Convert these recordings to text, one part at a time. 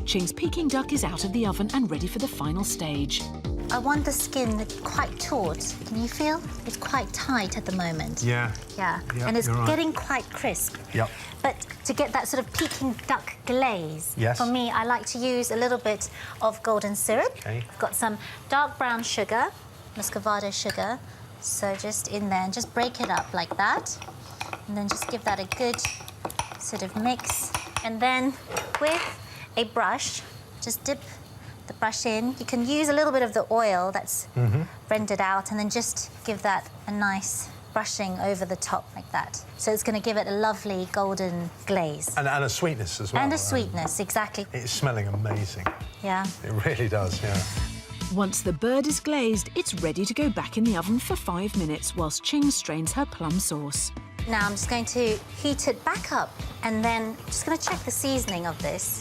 Ching's Peking duck is out of the oven and ready for the final stage. I want the skin quite taut. Can you feel? It's quite tight at the moment. Yeah. Yeah, Yep, and it's you're right. getting quite crisp. Yep. But to get that sort of Peking duck glaze, Yes. for me, I like to use a little bit of golden syrup. Okay. I've got some dark brown sugar, muscovado sugar. So just in there, and just break it up like that. And then just give that a good sort of mix. And then with a brush, just dip the brush in. You can use a little bit of the oil that's rendered out and then just give that a nice brushing over the top like that. So it's going to give it a lovely golden glaze. And a sweetness as well. And a sweetness, exactly. It's smelling amazing. Yeah. It really does, yeah. Once the bird is glazed, it's ready to go back in the oven for 5 minutes whilst Ching strains her plum sauce. Now I'm just going to heat it back up and then just going to check the seasoning of this.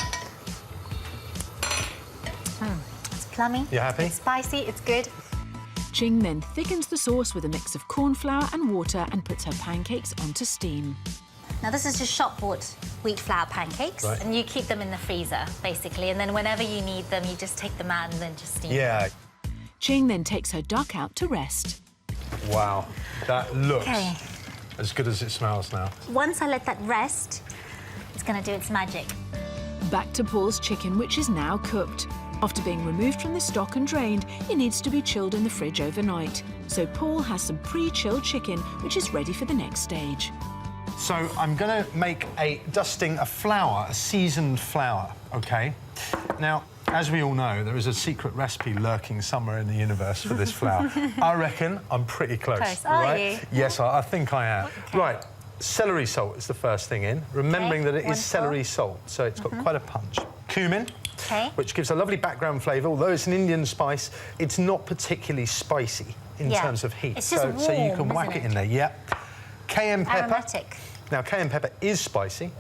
It's plummy. You happy? It's spicy, it's good. Ching then thickens the sauce with a mix of corn flour and water and puts her pancakes onto steam. Now this is just shop-bought wheat flour pancakes, Right. and you keep them in the freezer, basically, and then whenever you need them, you just take them out and then just steam Yeah. them. Ching then takes her duck out to rest. Wow. That looks Okay. as good as it smells now. Once I let that rest, it's going to do its magic. Back to Paul's chicken, which is now cooked. After being removed from the stock and drained, it needs to be chilled in the fridge overnight. So Paul has some pre-chilled chicken, which is ready for the next stage. So I'm going to make a dusting of flour, a seasoned flour, OK? Now, as we all know, there is a secret recipe lurking somewhere in the universe for this flour. I reckon I'm pretty close. Close, are right? you? Yes, I think I am. Okay. Right, celery salt is the first thing in, remembering that it is wonderful. celery salt, so it's got quite a punch. Cumin, which gives a lovely background flavour. Although it's an Indian spice, it's not particularly spicy in terms of heat. It's just warm, so you can whack isn't it in there, yeah. Cayenne pepper. Aromatic. Now, cayenne pepper is spicy,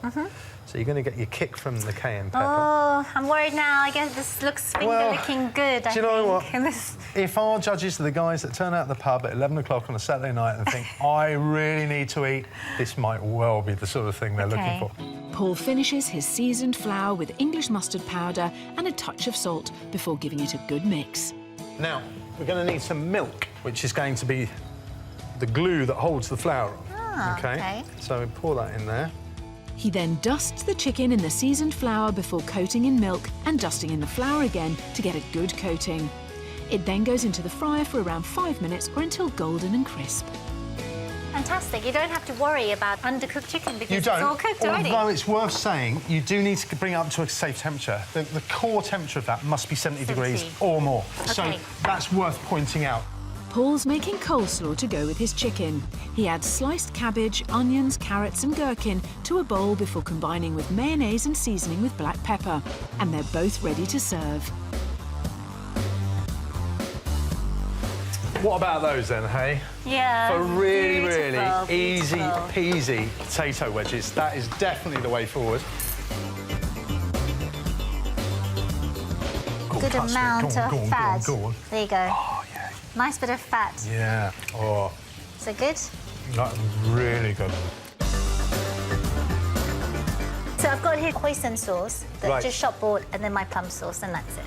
so you're going to get your kick from the cayenne pepper. Oh, I'm worried now. I guess this looks looking good, do you know what? This... If our judges are the guys that turn out the pub at 11 o'clock on a Saturday night and think, I really need to eat, this might well be the sort of thing they're looking for. Paul finishes his seasoned flour with English mustard powder and a touch of salt before giving it a good mix. Now, we're going to need some milk, which is going to be the glue that holds the flour on. Okay. So we pour that in there. He then dusts the chicken in the seasoned flour before coating in milk and dusting in the flour again to get a good coating. It then goes into the fryer for around 5 minutes or until golden and crisp. Fantastic. You don't have to worry about undercooked chicken because You don't, it's all cooked already. although it's worth saying, you do need to bring it up to a safe temperature. The core temperature of that must be 70 degrees or more. So that's worth pointing out. Paul's making coleslaw to go with his chicken. He adds sliced cabbage, onions, carrots and gherkin to a bowl before combining with mayonnaise and seasoning with black pepper. And they're both ready to serve. What about those then, hey? Yeah. For really, beautiful, really easy beautiful. peasy potato wedges. That is definitely the way forward. Good amount of fat. Go on. There you go. Oh, yeah. Nice bit of fat. Yeah. Oh, Is it good? that's really good. So I've got here hoisin sauce, that's Right. just shop bought, and then my plum sauce, and that's it.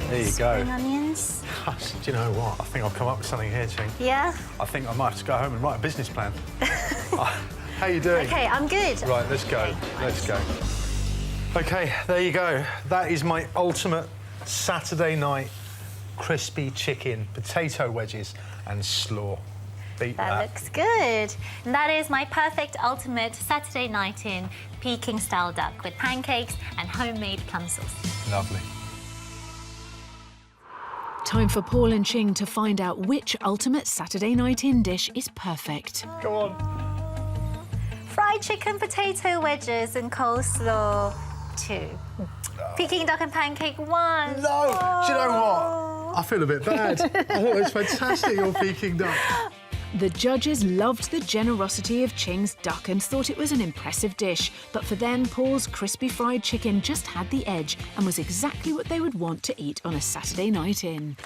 There you Spring go. onions. Gosh, do you know what? I think I've come up with something here, Ching. Yeah? I think I might have to go home and write a business plan. How you doing? Okay, I'm good. Right, let's go. Okay, Let's go. OK, there you go. That is my ultimate Saturday night crispy chicken, potato wedges and slaw. Beat that. That looks good. And that is my perfect ultimate Saturday night in Peking-style duck with pancakes and homemade plum sauce. Lovely. Time for Paul and Ching to find out which ultimate Saturday night in dish is perfect. Go on. Fried chicken, potato wedges and coleslaw, 2. Peking duck and pancake, 1. No! Do you know what? I feel a bit bad. I thought it was fantastic, your Peking duck. The judges loved the generosity of Ching's duck and thought it was an impressive dish, but for them, Paul's crispy fried chicken just had the edge and was exactly what they would want to eat on a Saturday night in.